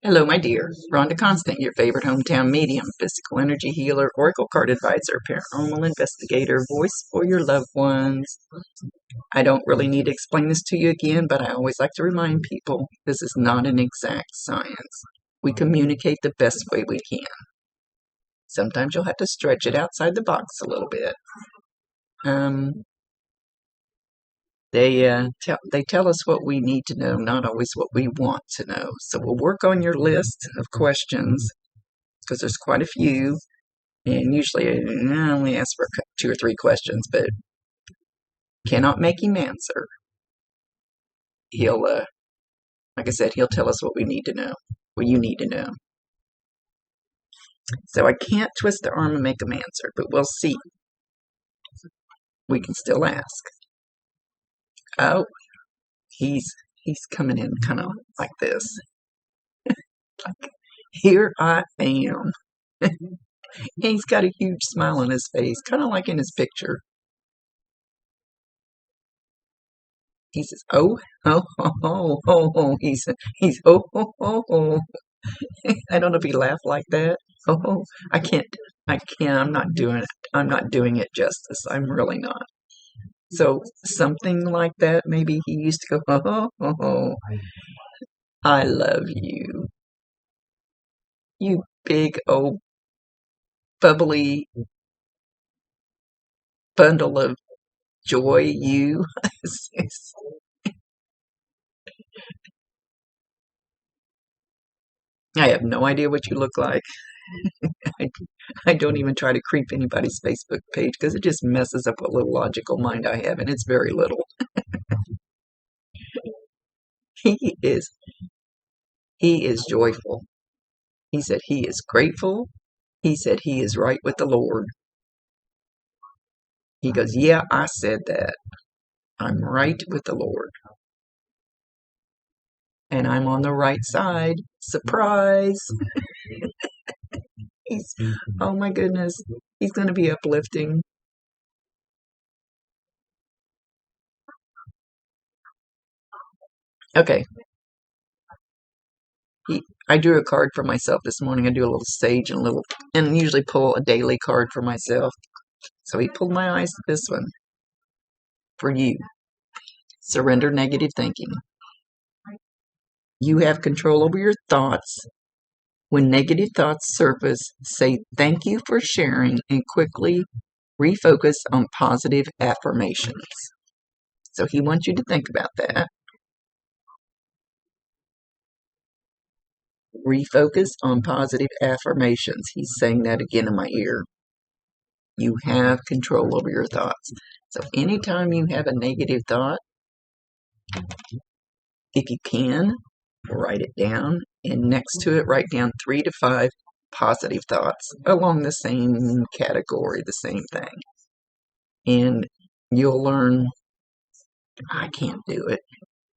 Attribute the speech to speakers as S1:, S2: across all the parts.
S1: Hello, my dear. Rhonda Constant, your favorite hometown medium, physical energy healer, oracle card advisor, paranormal investigator, voice for your loved ones. I don't really need to explain this to you again, but I always like to remind people this is not an exact science. We communicate the best way we can. Sometimes you'll have to stretch it outside the box a little bit. Um, they tell us what we need to know, not always what we want to know. So we'll work on your list of questions because there's quite a few. And usually I only ask for 2 or 3 questions, but cannot make him answer. He'll, like I said, he'll tell us what we need to know, what you need to know. So I can't twist the arm and make him answer, but we'll see. We can still ask. Oh, he's coming in kind of like this. Like, here I am. He's got a huge smile on his face, kind of like in his picture. He says, "Oh, oh, oh, oh, oh, oh." He's oh, oh, oh. I don't know if he laughed like that. Oh, I can't. I can't. I'm not doing it. I'm not doing it justice. I'm really not. So something like that. Maybe he used to go, oh, oh, oh. I love you. You big old bubbly bundle of joy. You. I have no idea what you look like. I, I don't even try to creep anybody's Facebook page because it just messes up what little logical mind I have, and it's very little. He is he is joyful. He said he is grateful. He said he is right with the Lord. He goes, yeah, I said that. I'm right with the Lord. And I'm on the right side. Surprise. He's, oh my goodness. He's going to be uplifting. Okay. I drew a card for myself this morning. I do a little sage and usually pull a daily card for myself. So he pulled my eyes to this one for you. Surrender negative thinking. You have control over your thoughts. When negative thoughts surface, say thank you for sharing and quickly refocus on positive affirmations. So he wants you to think about that. Refocus on positive affirmations. He's saying that again in my ear. You have control over your thoughts. So anytime you have a negative thought, if you can, write it down, and next to it, write down 3 to 5 positive thoughts along the same category, the same thing. And you'll learn, I can't do it.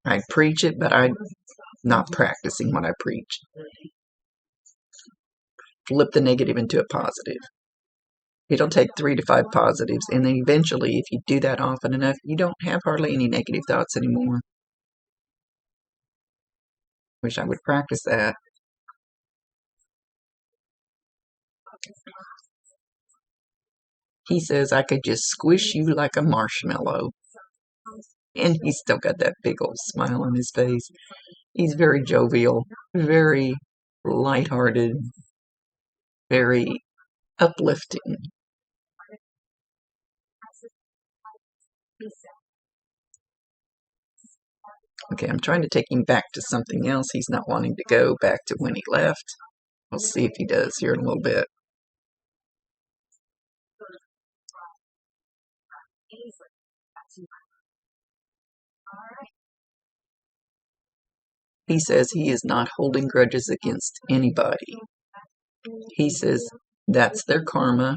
S1: I preach it, but I'm not practicing what I preach. Flip the negative into a positive. It'll take 3 to 5 positives, and then eventually, if you do that often enough, you don't have hardly any negative thoughts anymore. Wish I would practice that. He says I could just squish you like a marshmallow. And he's still got that big old smile on his face. He's very jovial, very lighthearted, very uplifting. Okay, I'm trying to take him back to something else. He's not wanting to go back to when he left. We'll see if he does here in a little bit. He says he is not holding grudges against anybody. He says that's their karma.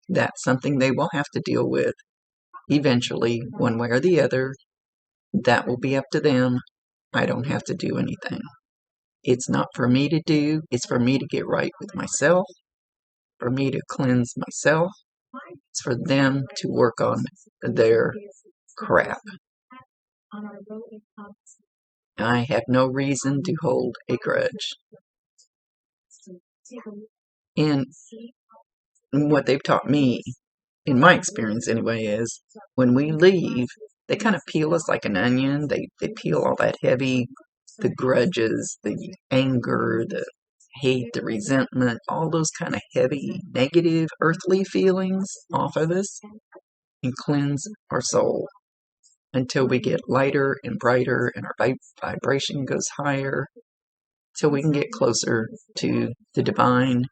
S1: That's something they will have to deal with eventually, one way or the other. That will be up to them. I don't have to do anything. It's not for me to do. It's for me to get right with myself, for me to cleanse myself. It's for them to work on their crap. I have no reason to hold a grudge. And what they've taught me, in my experience anyway, is when we leave, they kind of peel us like an onion. They peel all that heavy, the grudges, the anger, the hate, the resentment, all those kind of heavy, negative, earthly feelings off of us and cleanse our soul until we get lighter and brighter and our vibration goes higher till we can get closer to the divine,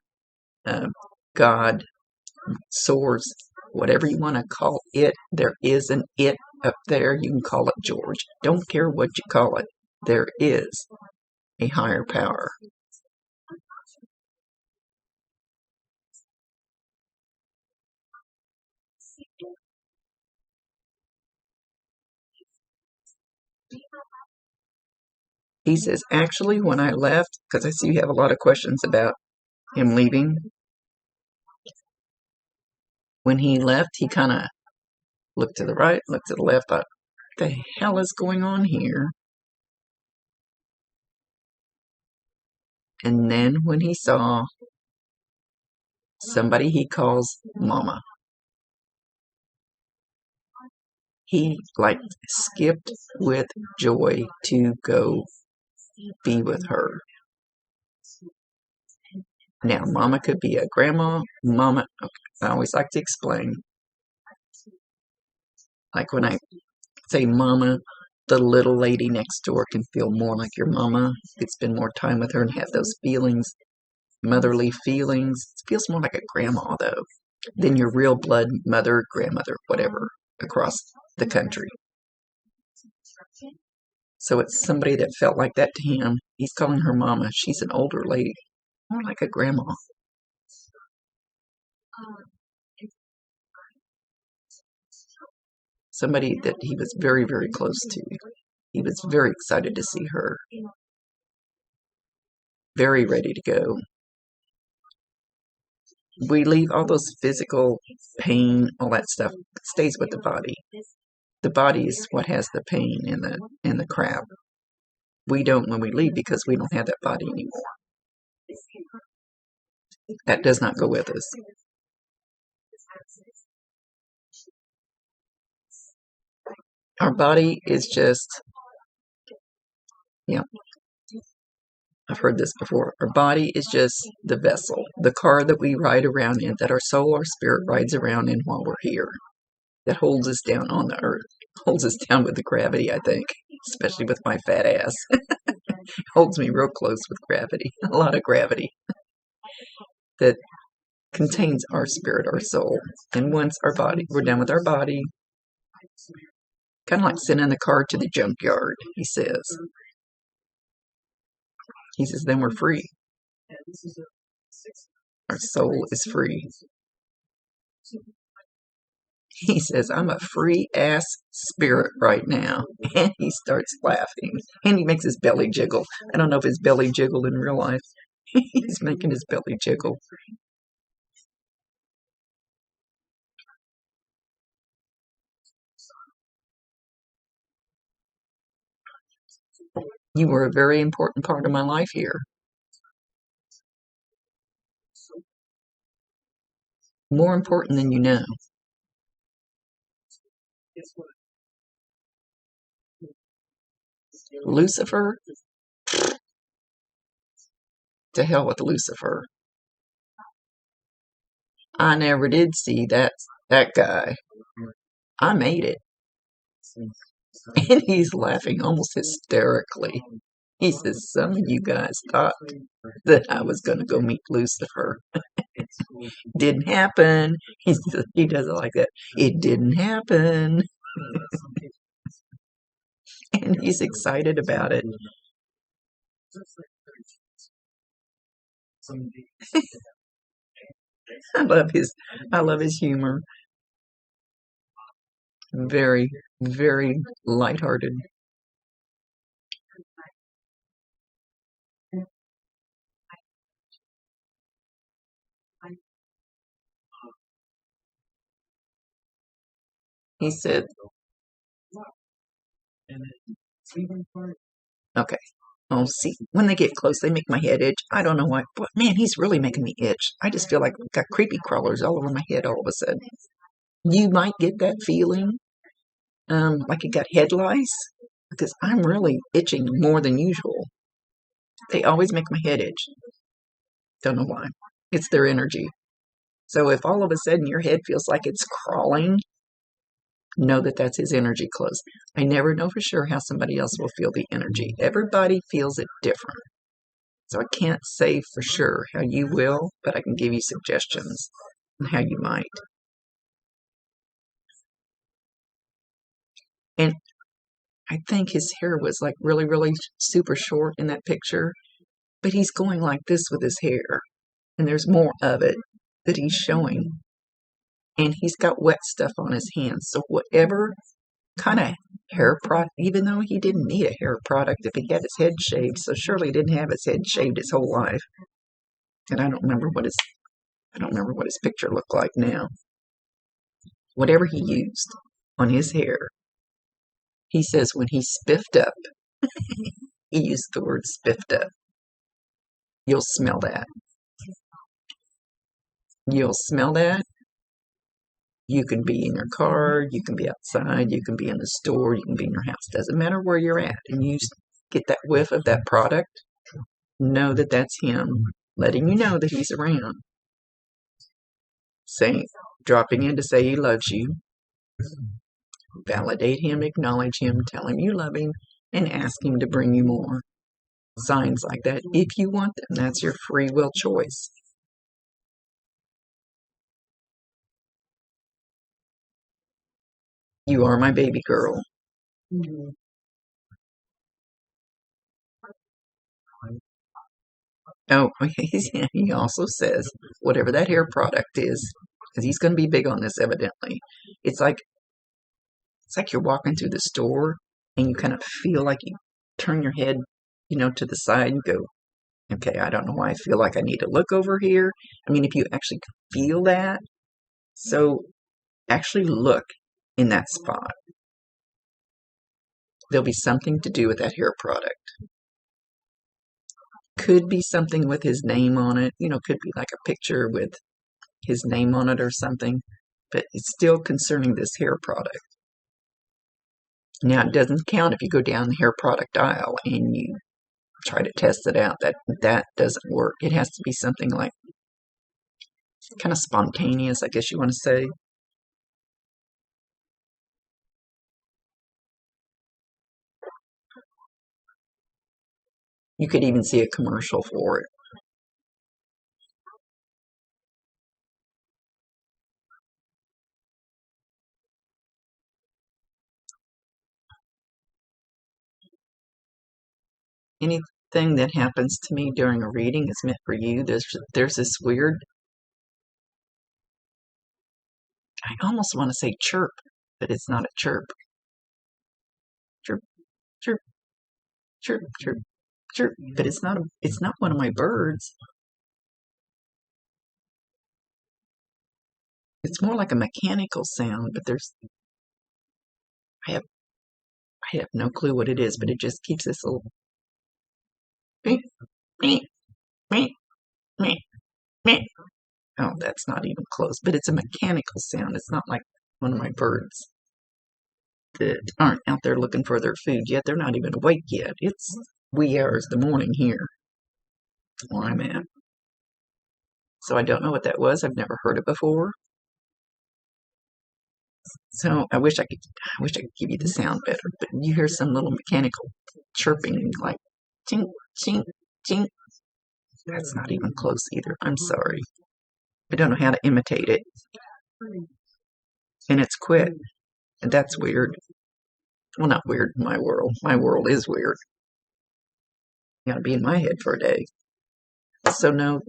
S1: God, source, whatever you want to call it. There is an it up there. You can call it George. Don't care what you call it. There is a higher power. He says, actually, when I left, because I see you have a lot of questions about him leaving. When he left, he kind of looked to the right, looked to the left, thought, what the hell is going on here? And then when he saw somebody he calls Mama, he like skipped with joy to go be with her. Now, Mama could be a grandma, Mama. I always like to explain, like when I say Mama, the little lady next door can feel more like your mama. You could spend more time with her and have those feelings, motherly feelings. It feels more like a grandma, though, than your real blood mother, grandmother, whatever, across the country. So it's somebody that felt like that to him. He's calling her mama. She's an older lady, more like a grandma. Somebody that he was very, very close to. He was very excited to see her, very ready to go. We leave all those physical pain, all that stuff stays with the body. The body is what has the pain and the crap. We don't when we leave because we don't have that body anymore. That does not go with us. Our body is just, yeah, I've heard this before. Our body is just the vessel, the car that we ride around in, that our soul, our spirit rides around in while we're here, that holds us down on the earth, holds us down with the gravity, I think, especially with my fat ass. Holds me real close with gravity, a lot of gravity that contains our spirit, our soul. And once our body, we're done with our body, kind of like sending the car to the junkyard, he says. He says, then we're free. Our soul is free. He says, I'm a free ass spirit right now. And he starts laughing. And he makes his belly jiggle. I don't know if his belly jiggled in real life. He's making his belly jiggle. You were a very important part of my life here. More important than you know. Lucifer? To hell with Lucifer. I never did see that guy. I made it. And he's laughing almost hysterically. He says, some of you guys thought that I was going to go meet Lucifer. Didn't happen. He does it like that. It didn't happen. And he's excited about it. I love his humor. Very, very lighthearted. He said, Okay. Oh, see, when they get close, they make my head itch. I don't know why. But man, he's really making me itch. I just feel like I've got creepy crawlers all over my head all of a sudden. You might get that feeling, like you got head lice, because I'm really itching more than usual. They always make my head itch. Don't know why. It's their energy. So if all of a sudden your head feels like it's crawling, know that that's his energy close. I never know for sure how somebody else will feel the energy. Everybody feels it different. So I can't say for sure how you will, but I can give you suggestions on how you might. And I think his hair was like really, really super short in that picture, but he's going like this with his hair, and there's more of it that he's showing. And he's got wet stuff on his hands. So whatever kind of hair product, even though he didn't need a hair product if he had his head shaved, so surely he didn't have his head shaved his whole life. And I don't remember what his picture looked like now. Whatever he used on his hair, he says when he spiffed up, he used the word spiffed up. You'll smell that. You'll smell that. You can be in your car, you can be outside, you can be in the store, you can be in your house. Doesn't matter where you're at. And you get that whiff of that product, know that that's him letting you know that he's around. Saying, dropping in to say he loves you. Validate him, acknowledge him, tell him you love him, and ask him to bring you more. Signs like that, if you want them, that's your free will choice. You are my baby girl. Oh, he also says whatever that hair product is, because he's going to be big on this evidently. It's like you're walking through the store and you kind of feel like you turn your head, to the side and go, okay, I don't know why I feel like I need to look over here. I mean, if you actually feel that, so actually look in that spot. There'll be something to do with that hair product. Could be something with his name on it, could be like a picture with his name on it or something, but it's still concerning this hair product. Now, it doesn't count if you go down the hair product aisle and you try to test it out. That doesn't work. It has to be something like kind of spontaneous, I guess you want to say. You could even see a commercial for it. Anything that happens to me during a reading is meant for you. There's this weird, I almost want to say chirp, but it's not a chirp. Chirp, chirp, chirp, chirp, chirp. But it's not one of my birds. It's more like a mechanical sound, but I have I have no clue what it is, but it just keeps this little meep, meep, meep, meep, meep. Oh, that's not even close, but it's a mechanical sound. It's not like one of my birds that aren't out there looking for their food yet. They're not even awake yet. It's wee hours of the morning here where I'm at. So I don't know what that was. I've never heard it before. So I wish I could give you the sound better, but you hear some little mechanical chirping like chink, chink, chink. That's not even close either. I'm sorry. I don't know how to imitate it. And it's quit. And that's weird. Well, not weird in my world. My world is weird. You gotta be in my head for a day. So no,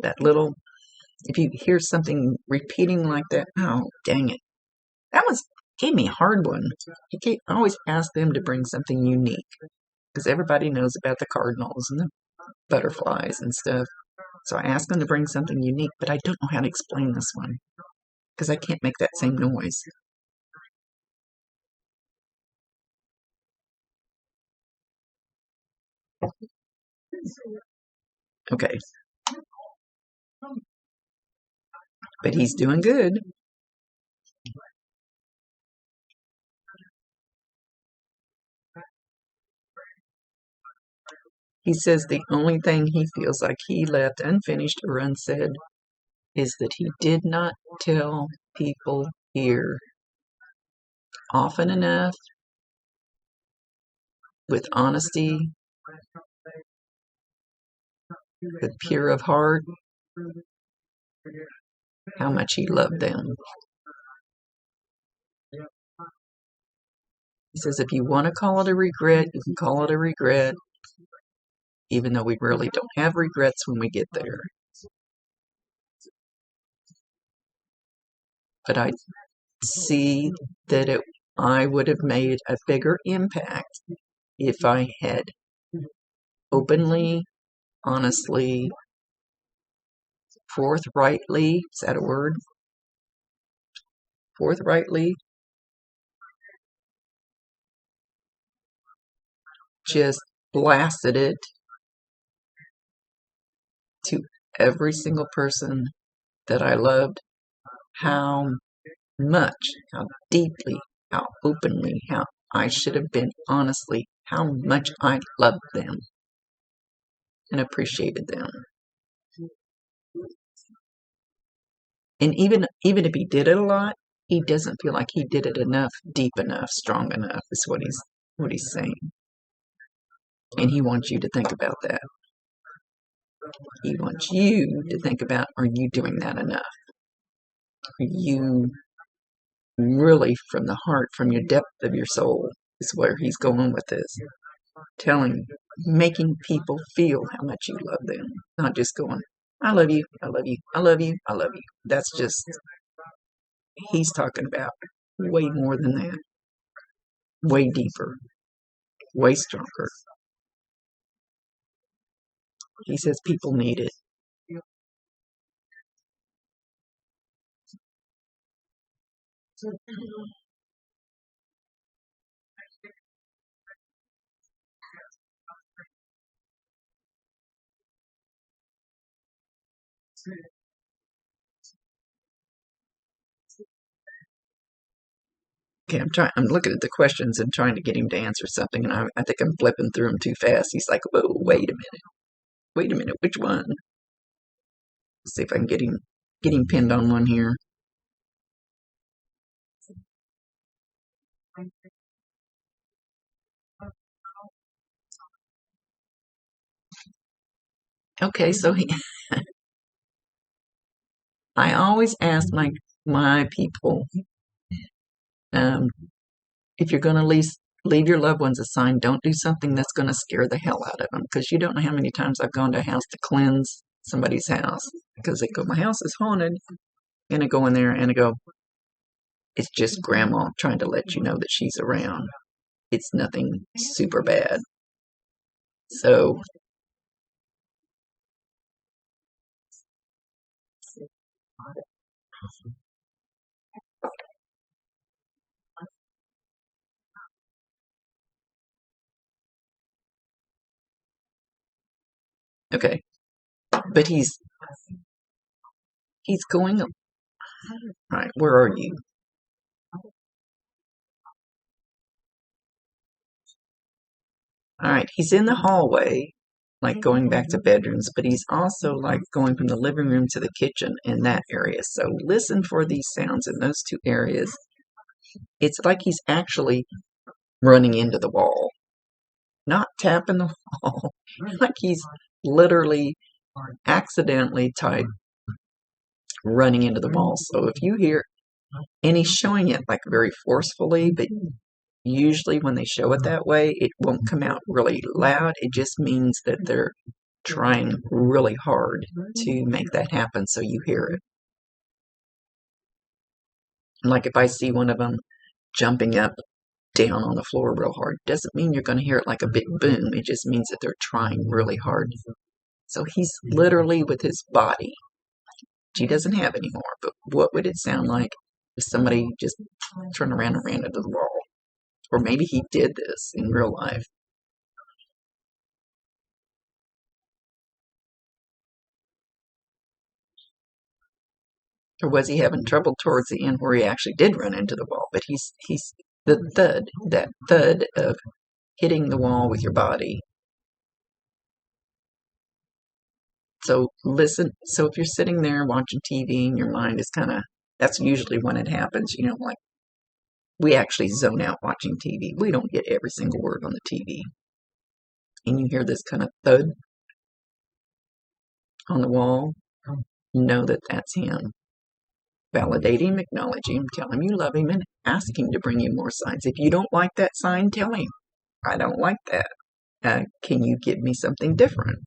S1: if you hear something repeating like that, oh, dang it. That was gave me a hard one. I always ask them to bring something unique because everybody knows about the cardinals and the butterflies and stuff. So I ask them to bring something unique, but I don't know how to explain this one because I can't make that same noise. Okay, but he's doing good. He says the only thing he feels like he left unfinished or unsaid is that he did not tell people here often enough, with honesty, with pure of heart, how much he loved them. He says if you want to call it a regret, you can call it a regret, even though we really don't have regrets when we get there. But I see that I would have made a bigger impact if I had openly, honestly, forthrightly, is that a word? Forthrightly, just blasted it to every single person that I loved, how much, how deeply, how openly, how I should have been honestly, how much I loved them and appreciated them. And even if he did it a lot, he doesn't feel like he did it enough, deep enough, strong enough, is what he's saying. And he wants you to think about that. He wants you to think about, are you doing that enough? Are you really from the heart, from your depth of your soul, is where he's going with this. Making people feel how much you love them. Not just going, I love you, I love you, I love you, I love you. That's just, he's talking about way more than that. Way deeper, way stronger. He says people need it. Okay, I'm looking at the questions and trying to get him to answer something, and I think I'm flipping through them too fast. He's like, whoa, wait a minute, which one? Let's see if I can get him pinned on one here. Okay, so I always ask my people, if you're going to leave your loved ones a sign, don't do something that's going to scare the hell out of them, because you don't know how many times I've gone to a house to cleanse somebody's house because they go, my house is haunted, and I go in there and I go, it's just grandma trying to let you know that she's around. It's nothing super bad. So okay, but he's going. All right, where are you? All right, he's in the hallway, like going back to bedrooms, but he's also like going from the living room to the kitchen in that area. So listen for these sounds in those two areas. It's like he's actually running into the wall, not tapping the wall, like he's literally accidentally tied running into the wall. So if you hear, and he's showing it like very forcefully, but usually when they show it that way, it won't come out really loud. It just means that they're trying really hard to make that happen so you hear it. Like if I see one of them jumping up down on the floor real hard, doesn't mean you're going to hear it like a big boom. It just means that they're trying really hard. So he's literally with his body. She doesn't have any more, but what would it sound like if somebody just turned around and ran into the wall? Or maybe he did this in real life. Or was he having trouble towards the end where he actually did run into the wall? But he's the thud, that thud of hitting the wall with your body. So listen. So if you're sitting there watching TV and your mind is kind of, that's usually when it happens. Like we actually zone out watching TV. We don't get every single word on the TV. And you hear this kind of thud on the wall. Know that that's him. Validate him, acknowledge him, tell him you love him, and ask him to bring you more signs. If you don't like that sign, tell him, I don't like that. Can you give me something different?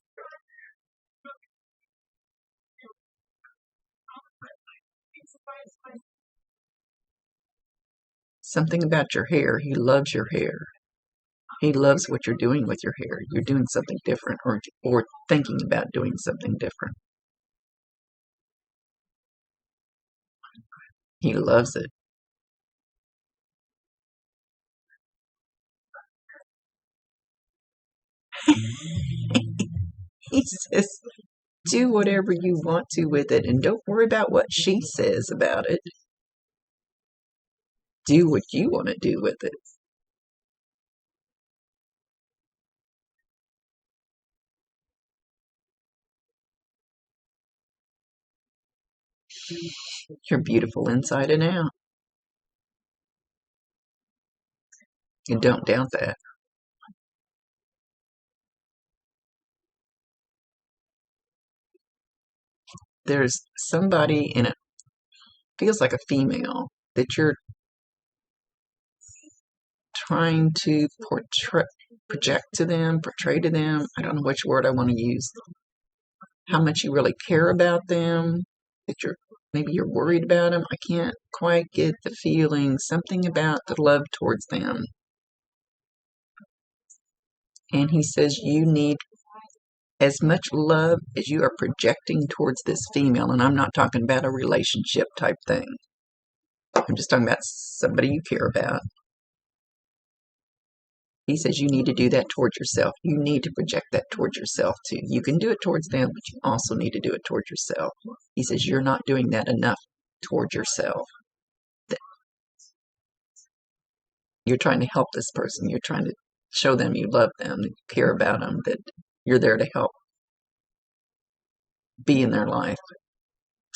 S1: Something about your hair. He loves your hair. He loves what you're doing with your hair. You're doing something different, or thinking about doing something different. He loves it. He says, do whatever you want to with it, and don't worry about what she says about it. Do what you want to do with it. You're beautiful inside and out. And don't doubt that. There's somebody, and it feels like a female, that you're trying to project to them, portray to them. I don't know which word I want to use. How much you really care about them, that maybe you're worried about them. I can't quite get the feeling, something about the love towards them. And he says you need as much love as you are projecting towards this female. And I'm not talking about a relationship type thing. I'm just talking about somebody you care about. He says you need to do that towards yourself. You need to project that towards yourself too. You can do it towards them, but you also need to do it towards yourself. He says you're not doing that enough towards yourself. You're trying to help this person. You're trying to show them you love them, that you care about them, that you're there to help be in their life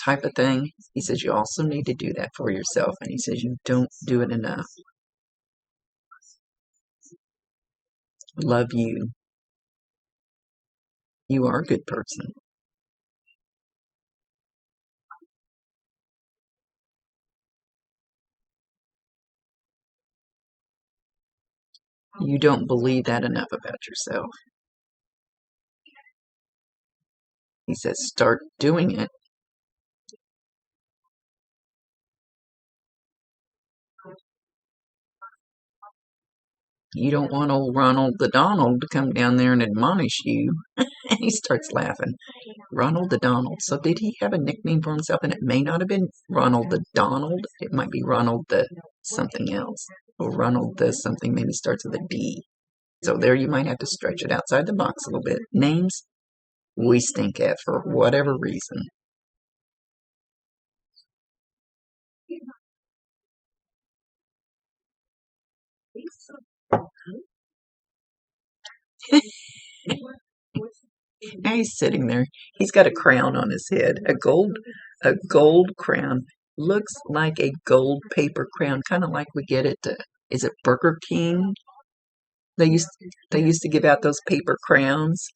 S1: type of thing. He says you also need to do that for yourself, and he says you don't do it enough. Love you. You are a good person. You don't believe that enough about yourself. He says start doing it. You don't want old Ronald the Donald to come down there and admonish you. And he starts laughing. Ronald the Donald. So did he have a nickname for himself? And it may not have been Ronald the Donald. It might be Ronald the something else. Or Ronald the something maybe starts with a D. So there you might have to stretch it outside the box a little bit. Names we stink at for whatever reason. Now he's sitting there. He's got a crown on his head, a gold crown. Looks like a gold paper crown, kind of like we get at is it Burger King? They used to give out those paper crowns.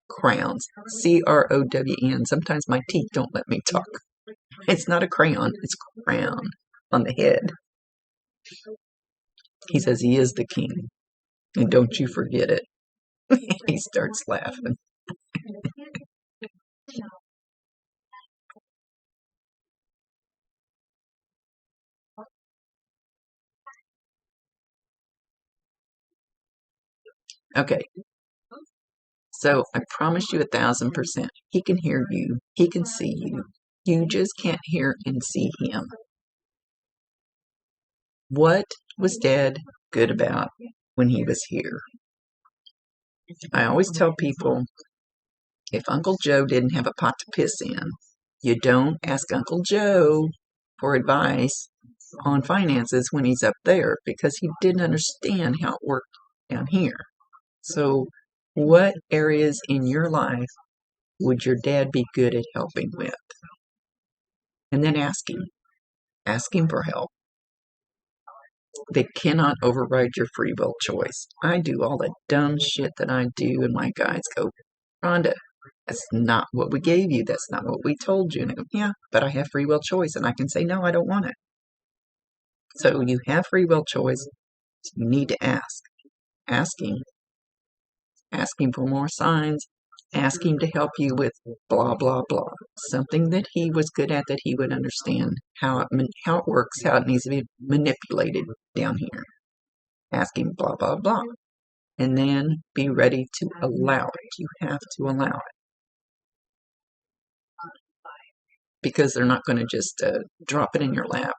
S1: Crowns. CROWN. Sometimes my teeth don't let me talk. It's not a crayon, it's crown on the head. He says he is the king. And don't you forget it. He starts laughing. Okay, so I promise you 1,000%. He can hear you. He can see you. You just can't hear and see him. What was Dad good about when he was here? I always tell people if Uncle Joe didn't have a pot to piss in, You don't ask Uncle Joe for advice on finances when he's up there because he didn't understand how it worked down here. So, what areas in your life would your dad be good at helping with? And then ask him. Ask him for help. They cannot override your free will choice. I do all the dumb shit that I do, and my guys go, Rhonda, that's not what we gave you. That's not what we told you. And I go, yeah, but I have free will choice, and I can say, no, I don't want it. So you have free will choice. You need to ask. Ask him. Ask him for more signs. Ask him to help you with blah, blah, blah. Something that he was good at that he would understand how it works, how it needs to be manipulated down here. Ask him blah, blah, blah. And then be ready to allow it. You have to allow it. Because they're not going to just drop it in your lap.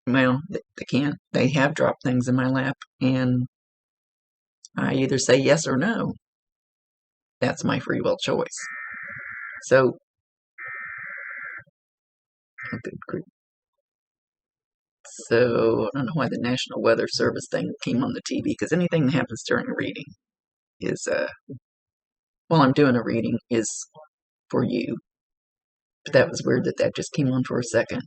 S1: Well, they can't. They have dropped things in my lap, and I either say yes or no. That's my free will choice. So, so I don't know why the National Weather Service thing came on the TV, because anything that happens during a reading is, while I'm doing a reading, is for you. But that was weird that just came on for a second.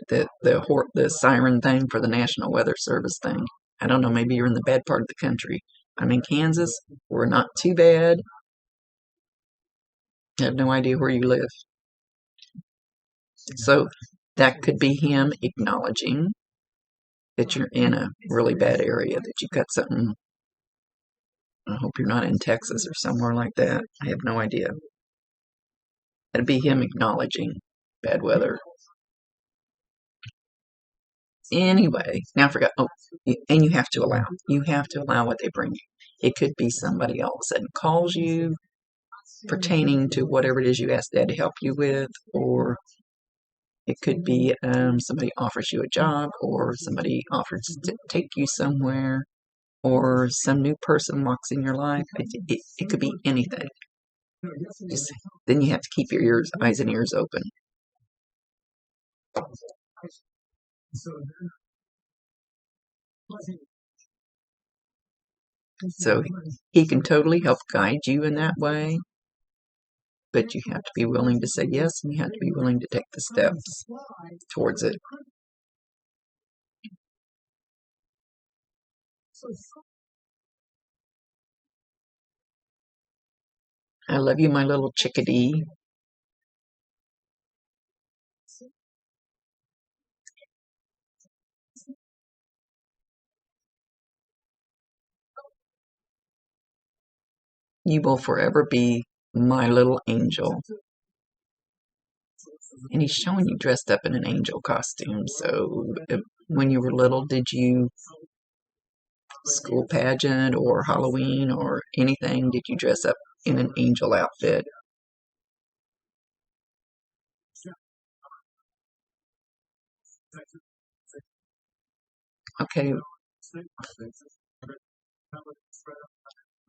S1: The siren thing for the National Weather Service thing. I don't know, maybe you're in the bad part of the country. I'm in Kansas. We're not too bad. I have no idea where you live. So that could be him acknowledging that you're in a really bad area, that you got something. I hope you're not in Texas or somewhere like that. I have no idea. That'd be him acknowledging bad weather. Anyway, now I forgot. Oh, and you have to allow. You have to allow what they bring you. It could be somebody all of a sudden calls you pertaining to whatever it is you asked Dad to help you with, or it could be somebody offers you a job, or somebody offers to take you somewhere, or some new person walks in your life. It could be anything. Then you have to keep your eyes and ears open. So he can totally help guide you in that way, but you have to be willing to say yes, and you have to be willing to take the steps towards it. I love you, my little chickadee. You will forever be my little angel. And he's showing you dressed up in an angel costume. So when you were little, did you school pageant or Halloween or anything? Did you dress up in an angel outfit? Okay.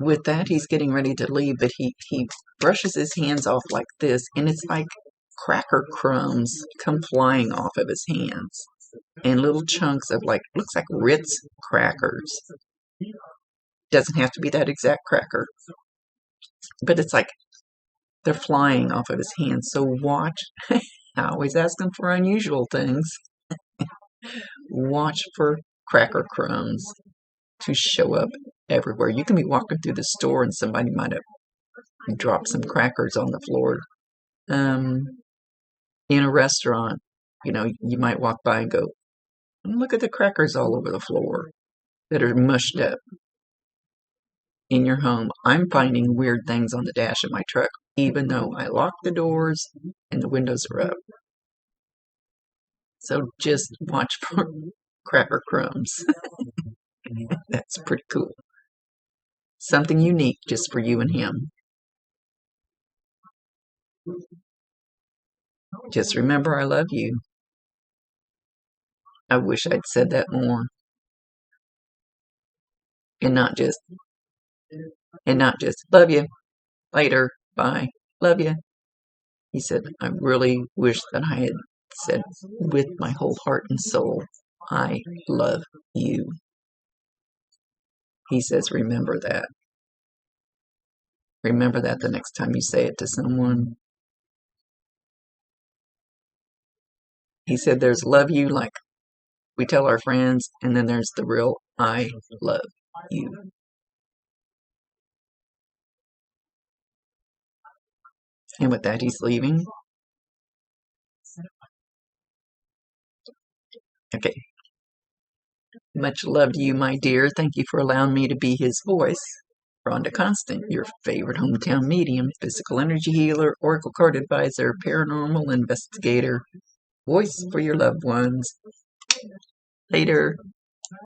S1: With that, he's getting ready to leave, but he brushes his hands off like this, and it's like cracker crumbs come flying off of his hands, and little chunks of looks like Ritz crackers. Doesn't have to be that exact cracker, but it's like they're flying off of his hands. So watch. I always ask him for unusual things. Watch for cracker crumbs to show up everywhere. You can be walking through the store and somebody might have dropped some crackers on the floor. In a restaurant, you might walk by and go, look at the crackers all over the floor that are mushed up. In your home, I'm finding weird things on the dash of my truck, even though I lock the doors and the windows are up. So just watch for cracker crumbs. That's pretty cool. Something unique just for you and him. Just remember, I love you. I wish I'd said that more. And not just love you. Later. Bye. Love you. He said, I really wish that I had said with my whole heart and soul, I love you. He says, remember that. Remember that the next time you say it to someone. He said, there's love you like we tell our friends, and then there's the real I love you. And with that, he's leaving. Okay. Much love to you, my dear. Thank you for allowing me to be his voice. Rhonda Constant, your favorite hometown medium, physical energy healer, oracle card advisor, paranormal investigator, voice for your loved ones. Later.